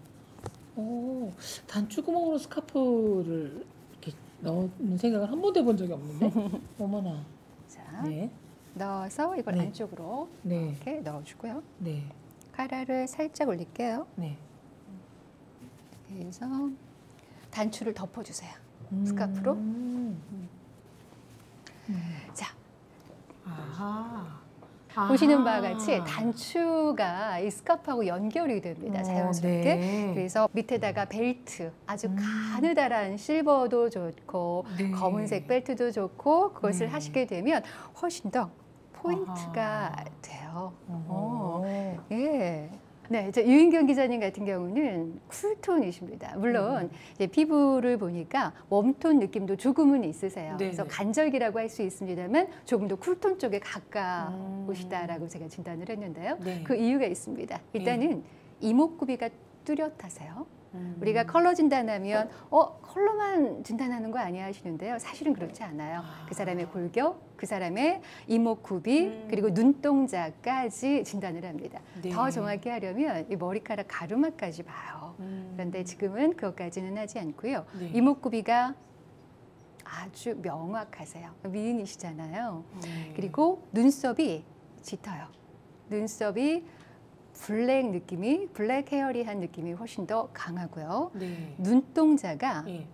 오, 단추구멍으로 스카프를 이렇게 넣는 생각을 한 번도 해본 적이 없는데. 어머나. 자, 네. 넣어서 이걸 네. 안쪽으로 네. 이렇게 넣어주고요. 네. 카라를 살짝 올릴게요. 네. 그래서 단추를 덮어주세요. 스카프로. 자, 아하. 보시는 바와 같이 단추가 이 스카프하고 연결이 됩니다. 자연스럽게. 네. 그래서 밑에다가 벨트, 아주 가느다란 실버도 좋고 네. 검은색 벨트도 좋고 그것을 네. 하시게 되면 훨씬 더 포인트가 아하. 돼요. 어. 예. 네, 이제 유인경 기자님 같은 경우는 쿨톤이십니다. 물론 이제 피부를 보니까 웜톤 느낌도 조금은 있으세요. 네. 그래서 간절기라고 할 수 있습니다만 조금 더 쿨톤 쪽에 가까우시다라고 제가 진단을 했는데요. 네. 그 이유가 있습니다. 일단은 이목구비가 뚜렷하세요. 음. 우리가 컬러 진단하면 컬러만 진단하는 거 아니야 하시는데요. 사실은 그렇지 않아요. 그 사람의 골격, 그 사람의 이목구비 그리고 눈동자까지 진단을 합니다. 네. 더 정확히 하려면 이 머리카락 가르마까지 봐요. 그런데 지금은 그것까지는 하지 않고요. 네. 이목구비가 아주 명확하세요. 미인이시잖아요. 그리고 눈썹이 짙어요. 눈썹이 블랙 헤어리한 느낌이 훨씬 더 강하고요. 네. 눈동자가 예.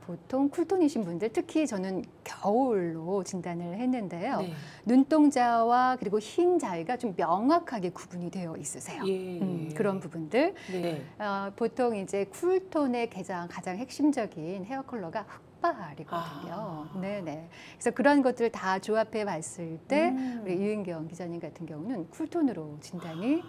보통 쿨톤이신 분들, 특히 저는 겨울로 진단을 했는데요. 네. 눈동자와 그리고 흰 자위가 좀 명확하게 구분이 되어 있으세요. 예. 그런 부분들. 네. 보통 이제 쿨톤의 가장 핵심적인 헤어 컬러가 흑발이거든요. 네네. 그래서 그런 것들을 다 조합해 봤을 때 우리 유인경 기자님 같은 경우는 쿨톤으로 진단이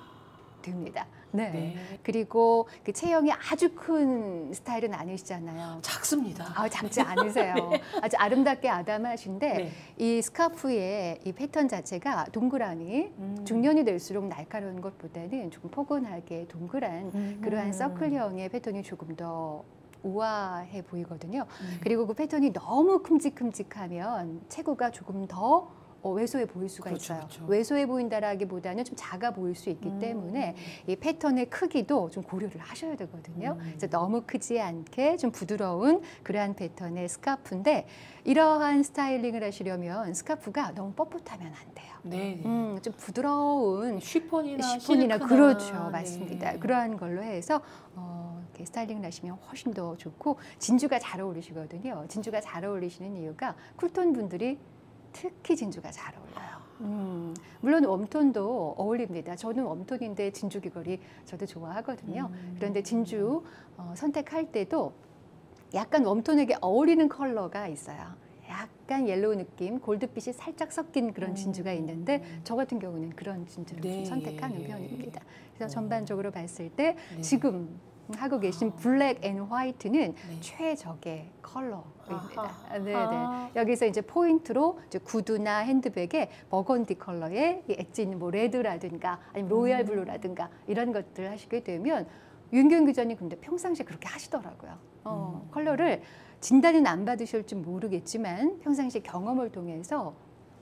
됩니다. 네. 네. 그리고 그 체형이 아주 큰 스타일은 아니시잖아요. 작습니다. 작지 않으세요. 아주 아름답게 아담하신데 네. 이 스카프의 이 패턴 자체가 동그라미 중년이 될수록 날카로운 것보다는 조금 포근하게 동그란 그러한 서클형의 패턴이 조금 더 우아해 보이거든요. 그리고 그 패턴이 너무 큼직큼직하면 체구가 조금 더 왜소해 보일 수가 그렇죠, 있어요. 그렇죠. 왜소해 보인다라기보다는 좀 작아 보일 수 있기 때문에 이 패턴의 크기도 좀 고려를 하셔야 되거든요. 그래서 너무 크지 않게 좀 부드러운 그러한 패턴의 스카프인데 이러한 스타일링을 하시려면 스카프가 너무 뻣뻣하면 안 돼요. 네. 좀 부드러운 쉬폰이나 시폰이나 실크나. 그렇죠, 맞습니다. 네. 그러한 걸로 해서 이렇게 스타일링을 하시면 훨씬 더 좋고 진주가 잘 어울리시거든요. 진주가 잘 어울리시는 이유가 쿨톤 분들이 특히 진주가 잘 어울려요. 물론 웜톤도 어울립니다. 저는 웜톤인데 진주 귀걸이 저도 좋아하거든요. 그런데 진주 선택할 때도 약간 웜톤에게 어울리는 컬러가 있어요. 약간 옐로우 느낌, 골드빛이 살짝 섞인 그런 진주가 있는데 저 같은 경우는 그런 진주를 네. 좀 선택하는 편입니다. 그래서 전반적으로 봤을 때 네. 지금 하고 계신 블랙 앤 화이트는 네. 최적의 컬러입니다. 아하. 네네. 아하. 여기서 이제 포인트로 이제 구두나 핸드백에 버건디 컬러의 이 엣지 있는 뭐 레드라든가 아니면 로얄 블루라든가 이런 것들 하시게 되면 윤경 기자님 근데 평상시에 그렇게 하시더라고요. 컬러를 진단은 안 받으실지 모르겠지만 평상시 경험을 통해서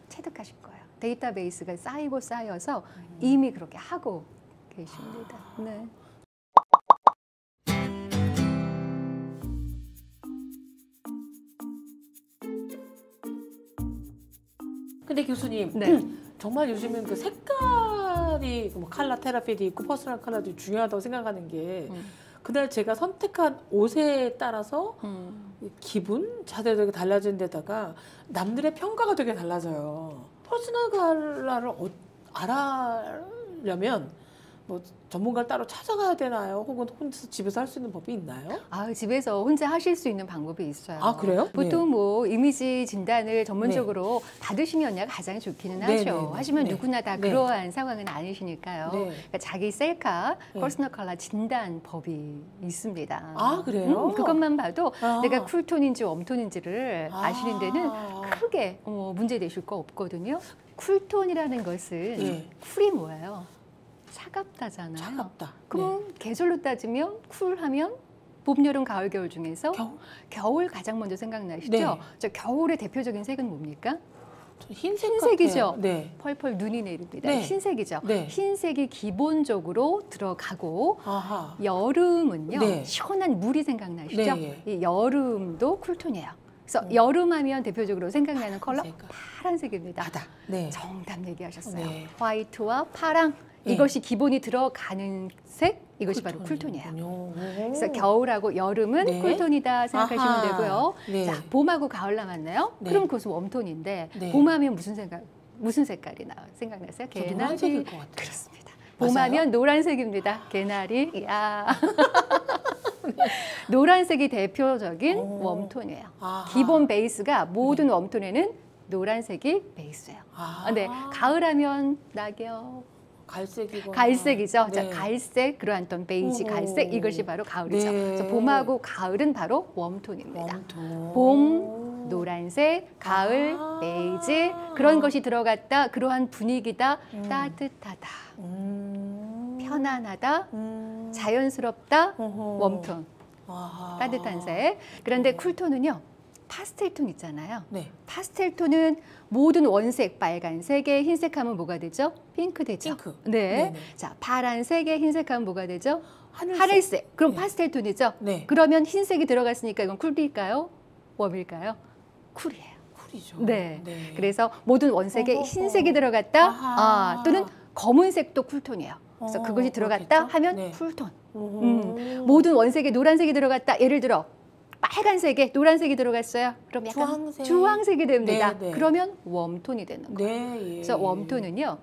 체득하실 거예요. 데이터베이스가 쌓이고 쌓여서 이미 그렇게 하고 계십니다. 네. 근데 교수님, 네. 정말 요즘은 그 색깔이 뭐 컬러 테라피도 있고 퍼스널 컬러도 중요하다고 생각하는 게 그날 제가 선택한 옷에 따라서 기분, 자세가 달라지는 데다가 남들의 평가가 되게 달라져요. 퍼스널 컬러를 알아려면 뭐 전문가를 따로 찾아가야 되나요? 혹은 혼자 집에서 할 수 있는 법이 있나요? 아, 집에서 혼자 하실 수 있는 방법이 있어요. 아, 그래요? 보통 네. 뭐 이미지 진단을 전문적으로 받으시면 가장 좋기는 네, 하죠. 네, 네, 하지만 네. 누구나 다 네. 그러한 상황은 아니시니까요. 네. 그러니까 자기 셀카, 네. 퍼스널 컬러 진단법이 있습니다. 아, 그래요? 그것만 봐도 아. 내가 쿨톤인지 웜톤인지를 아시는 데는 아. 크게 문제 되실 거 없거든요. 쿨톤이라는 것은 네. 쿨이 뭐예요? 차갑다잖아요. 차갑다. 그럼 계절로 따지면 쿨하면 봄, 여름, 가을, 겨울 중에서 겨울? 겨울 가장 먼저 생각나시죠? 네. 저 겨울의 대표적인 색은 뭡니까? 흰색 흰색이죠. 같아요. 네. 펄펄 눈이 내립니다. 네. 흰색이죠. 네. 흰색이 기본적으로 들어가고 아하. 여름은요. 네. 시원한 물이 생각나시죠? 네. 이 여름도 쿨톤이에요. 그래서 여름하면 대표적으로 생각나는 컬러 색깔. 파란색입니다. 바다. 네. 정답 얘기하셨어요. 네. 화이트와 파랑 네. 이것이 기본이 들어가는 색 이것이 바로 쿨톤이에요. 그래서 겨울하고 여름은 네. 쿨톤이다 생각하시면 아하. 되고요. 네. 자, 봄하고 가을 남았나요? 네. 그럼 그것은 웜톤인데 네. 봄하면 무슨 색깔이 생각났어요? 저 노란색일 것 같아요. 그렇습니다. 맞아요? 봄하면 노란색입니다. 개나리. 야. 노란색이 대표적인 오. 웜톤이에요. 아하. 기본 베이스가 모든 웜톤에는 노란색이 베이스예요. 아. 네, 가을하면 낙엽. 갈색이고. 갈색이죠. 자, 네. 갈색, 그러한 떤 베이지 오. 갈색 이것이 바로 가을이죠. 네. 그래서 봄하고 가을은 바로 웜톤입니다. 웜톤. 봄, 노란색, 가을, 아. 베이지 그런 것이 들어갔다. 그러한 분위기다. 따뜻하다. 편안하다. 자연스럽다. 어허. 웜톤. 아하. 따뜻한 색. 그런데 쿨톤은요. 파스텔톤 있잖아요. 네. 파스텔톤은 모든 원색, 빨간색에 흰색하면 뭐가 되죠? 핑크 되죠. 핑크. 네. 네네. 자, 파란색에 흰색하면 뭐가 되죠? 하늘색. 하늘색. 그럼 네. 파스텔톤이죠. 네. 그러면 흰색이 들어갔으니까 이건 쿨일까요? 웜일까요? 쿨이에요. 쿨이죠. 네. 그래서 모든 원색에 어허허. 흰색이 들어갔다. 아하. 또는 검은색도 쿨톤이에요. 그래서 그것이 들어갔다 그렇겠죠? 하면 네. 쿨톤. 음. 모든 원색에 노란색이 들어갔다. 예를 들어 빨간색에 노란색이 들어갔어요. 그럼 약간 주황색이 됩니다. 네, 네. 그러면 웜톤이 되는 거예요. 네. 예. 그래서 웜톤은요.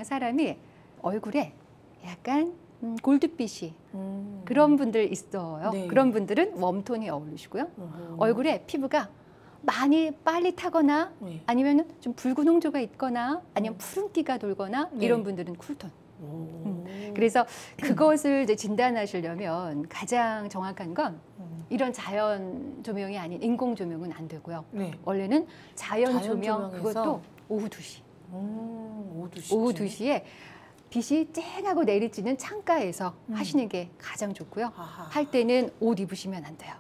사람이 얼굴에 약간 골드빛이 그런 분들 있어요. 네. 그런 분들은 웜톤이 어울리시고요. 얼굴에 피부가 많이 빨리 타거나 네. 아니면 좀 붉은 홍조가 있거나 아니면 푸른기가 돌거나 네. 이런 분들은 쿨톤. 오. 그래서 그것을 이제 진단하시려면 가장 정확한 건 이런 자연 조명이 아닌 인공 조명은 안 되고요. 네. 원래는 자연 자연 조명 조명에서? 그것도 오후 2시. 오후 2시. 오후 2시에 빛이 쨍하고 내리쬐는 창가에서 하시는 게 가장 좋고요. 아하. 할 때는 옷 입으시면 안 돼요.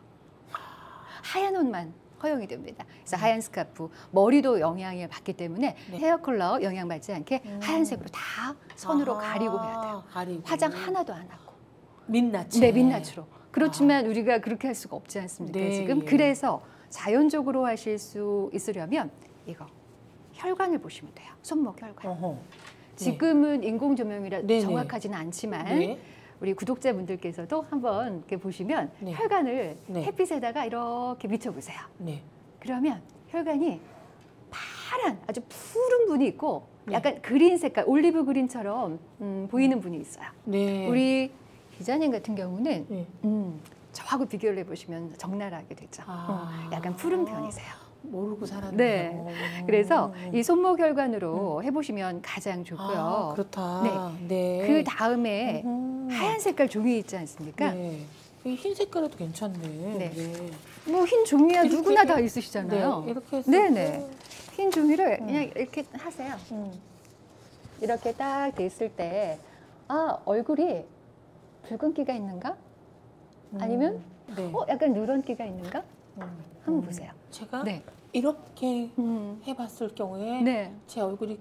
하얀 옷만 허용이 됩니다. 그래서 하얀 스카프, 머리도 영향을 받기 때문에 네. 헤어 컬러 영향받지 않게 하얀색으로 다 선으로 아하. 가리고 해야 돼요. 가리고. 화장 하나도 안 하고. 민낯에. 네, 민낯으로. 그렇지만 우리가 그렇게 할 수가 없지 않습니까? 네, 지금 예. 그래서 자연적으로 하실 수 있으려면 이거 혈관을 보시면 돼요. 손목 혈관. 어허. 지금은 인공 조명이라 네네. 정확하지는 않지만 네. 우리 구독자분들께서도 한번 이렇게 보시면 네. 혈관을 네. 햇빛에다가 이렇게 비춰보세요. 네. 그러면 혈관이 파란 아주 푸른 분이 있고 네. 약간 그린 색깔 올리브 그린처럼 보이는 분이 있어요. 네. 우리 기자님 같은 경우는 네. 저하고 비교를 해보시면 적나라하게 되죠. 아. 약간 푸른 편이세요. 모르고 살았네요. 네. 그래서 이 손목 혈관으로 해보시면 가장 좋고요. 아, 그렇다. 네. 그 다음에 음. 하얀 색깔 종이 있지 않습니까? 네. 이 흰 색깔도 괜찮네. 네. 네. 뭐 흰 종이야 이렇게, 누구나 다 있으시잖아요. 네. 이렇게 해서. 네네. 흰 종이를 그냥 이렇게 하세요. 음. 이렇게 딱 됐을 때, 아, 얼굴이 붉은기가 있는가? 아니면, 네. 약간 누런기가 있는가? 음. 한번 보세요. 제가 네. 이렇게 음. 해봤을 경우에 네. 제 얼굴이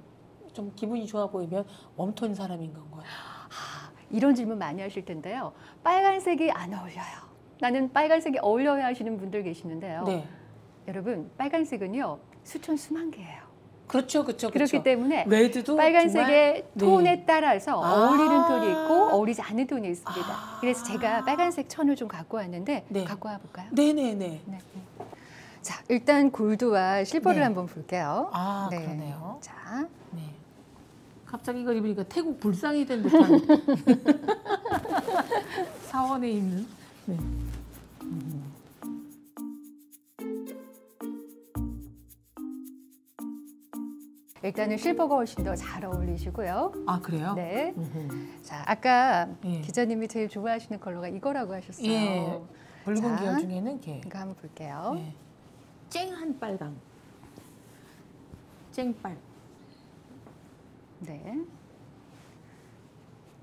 좀 기분이 좋아 보이면 웜톤 사람인 건가요? 이런 질문 많이 하실 텐데요. 빨간색이 안 어울려요. 나는 빨간색이 어울려야 하시는 분들 계시는데요. 네. 여러분, 빨간색은요, 수천 수만 개예요. 그렇죠, 그렇죠, 그렇기 그렇죠. 때문에 레드도 빨간색의 정말, 톤에 네. 따라서 아. 어울리는 톤이 있고 어울리지 않는 톤이 있습니다. 아. 그래서 제가 빨간색 천을 좀 갖고 왔는데 네. 갖고 와볼까요? 네네네. 네. 자, 일단 골드와 실버를 네. 한번 볼게요. 아, 그러네요. 자, 네. 갑자기 이걸 입으니까 태국 불상이 된 듯한 사원에 있는. 네. 일단은 실버가 훨씬 더 잘 어울리시고요. 아 그래요? 네. 음흠. 자, 아까 예. 기자님이 제일 좋아하시는 컬러가 이거라고 하셨어요. 예. 붉은 자. 계열 중에는 걔. 이거 한번 볼게요. 예. 쨍한 빨강. 쨍빨. 네.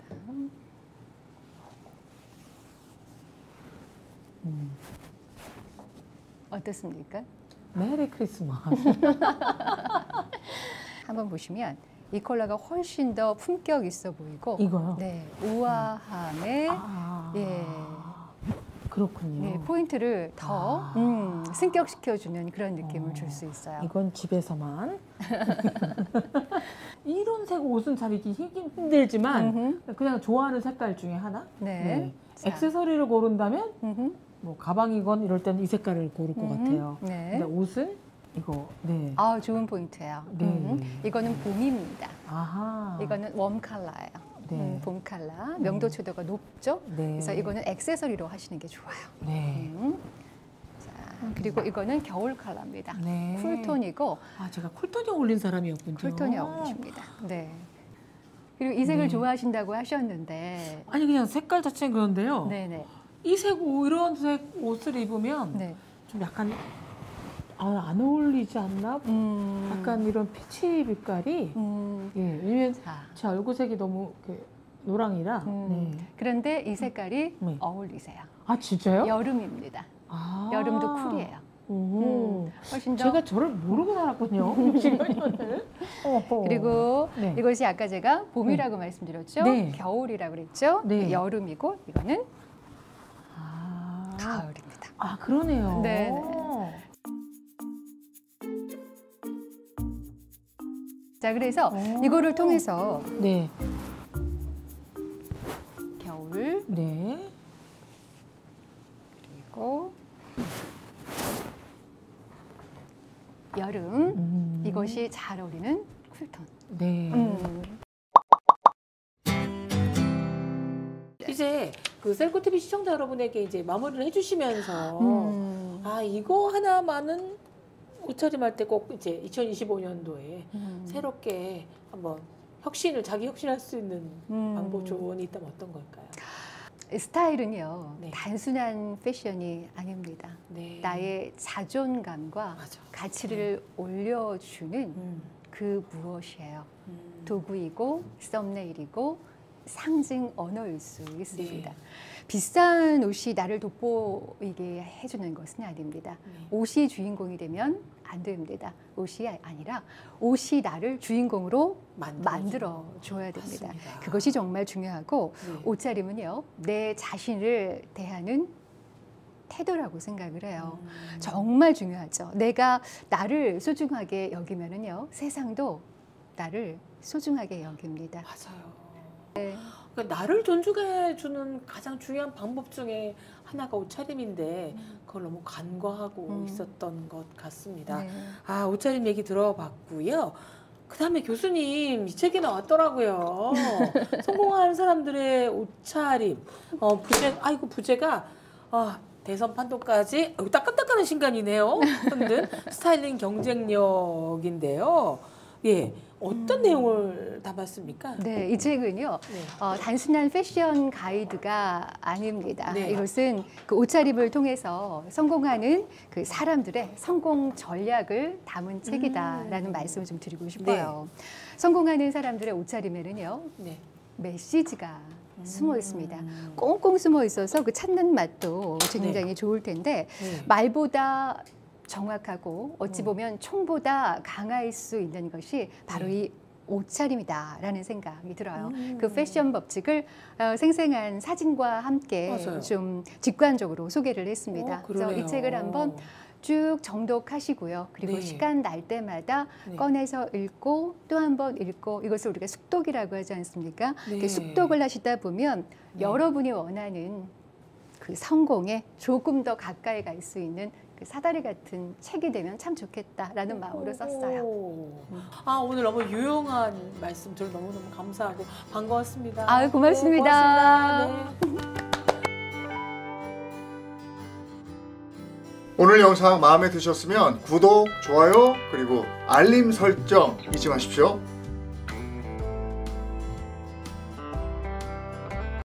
다음. 어떻습니까? 메리 크리스마스. 한번 보시면 이 컬러가 훨씬 더 품격 있어 보이고, 이거요? 네, 우아함에 아. 예, 그렇군요. 네, 포인트를 더 아. 승격시켜주는 그런 느낌을 줄 수 있어요. 이건 집에서만. 이런 색 옷은 잘 입기 힘들지만 그냥 좋아하는 색깔 중에 하나. 네. 자. 액세서리를 고른다면 음흠. 뭐 가방이건 이럴 때는 이 색깔을 고를 것 같아요. 네. 근데 옷은 이거. 네. 아, 좋은 포인트예요. 네. 이거는 봄입니다. 아하. 이거는 웜 컬러예요. 네. 봄 컬러. 명도초도가 높죠? 네. 그래서 이거는 액세서리로 하시는 게 좋아요. 네. 자, 그리고 이거는 겨울 컬러입니다. 네. 쿨톤이고 아, 제가 쿨톤이 어울린 사람이었군요. 쿨톤이 어울리십니다. 네. 그리고 이 색을 네. 좋아하신다고 하셨는데, 아니 그냥 색깔 자체는 그런데요. 네네. 이 색, 이런 색 옷을 입으면 네. 좀 약간 안 어울리지 않나? 약간 이런 피치 빛깔이 예, 왜냐면 자, 제 얼굴색이 너무 이렇게 노랑이라. 네. 그런데 이 색깔이 네. 어울리세요. 아 진짜요? 여름입니다. 아. 여름도 쿨이에요. 오. 훨씬 더. 제가 저를 모르고 살았군요. 60년을. 그리고 네. 이것이 아까 제가 봄이라고 말씀드렸죠. 네. 겨울이라고 그랬죠. 네. 여름이고 이거는 아, 가을입니다. 아 그러네요. 네, 자, 그래서 오. 이거를 통해서 네. 겨울 네. 그리고 여름 이것이 잘 어울리는 쿨톤. 네. 이제 그 셀코 TV 시청자 여러분에게 이제 마무리를 해주시면서 아 이거 하나만은 옷차림할 때 꼭 이제 2025년도에 새롭게 한번 자기 혁신할 수 있는 방법 조언이 있다면 어떤 걸까요? 스타일은요, 네. 단순한 패션이 아닙니다. 네. 나의 자존감과 맞아. 가치를 올려주는 그 무엇이에요. 도구이고 썸네일이고 상징 언어일 수 있습니다. 네. 비싼 옷이 나를 돋보이게 해주는 것은 아닙니다. 네. 옷이 주인공이 되면 안 됩니다. 옷이 아니라 옷이 나를 주인공으로 만들어 줘야 됩니다. 맞습니다. 그것이 정말 중요하고 네. 옷차림은요, 내 자신을 대하는 태도라고 생각을 해요. 정말 중요하죠. 내가 나를 소중하게 여기면은요, 세상도 나를 소중하게 여깁니다. 맞아요. 네. 그러니까 나를 존중해주는 가장 중요한 방법 중에 하나가 옷차림인데 그걸 너무 간과하고 있었던 것 같습니다. 네. 아, 옷차림 얘기 들어봤고요. 그 다음에 교수님 이 책이 나왔더라고요. 성공하는 사람들의 옷차림. 부제가 대선 판도까지 따끈따끈한 신간이네요. 흔든 스타일링 경쟁력인데요. 예, 어떤 내용을 담았습니까? 네, 이 책은요, 네. 단순한 패션 가이드가 아닙니다. 네. 이것은 그 옷차림을 통해서 성공하는 그 사람들의 성공 전략을 담은 책이다라는 말씀을 좀 드리고 싶어요. 성공하는 사람들의 옷차림에는요, 네. 메시지가 숨어 있습니다. 꽁꽁 숨어 있어서 그 찾는 맛도 굉장히 좋을 텐데 네. 말보다 정확하고 어찌 보면 총보다 강할 수 있는 것이 바로 이 옷차림이다라는 생각이 들어요. 그 패션 법칙을 생생한 사진과 함께 맞아요. 좀 직관적으로 소개를 했습니다. 그래서 그러네요. 이 책을 한번 쭉 정독하시고요. 그리고 네. 시간 날 때마다 네. 꺼내서 읽고 또 한 번 읽고 이것을 우리가 숙독이라고 하지 않습니까? 네. 이렇게 숙독을 하시다 보면 네. 여러분이 원하는 그 성공에 조금 더 가까이 갈 수 있는 그 사다리 같은 책이 되면 참 좋겠다라는 마음으로 썼어요. 아, 오늘 너무 유용한 말씀 들 너무너무 감사하고 반가웠습니다. 아유, 고맙습니다. 네, 고맙습니다. 네. 오늘 영상 마음에 드셨으면 구독, 좋아요, 그리고 알림 설정 잊지 마십시오.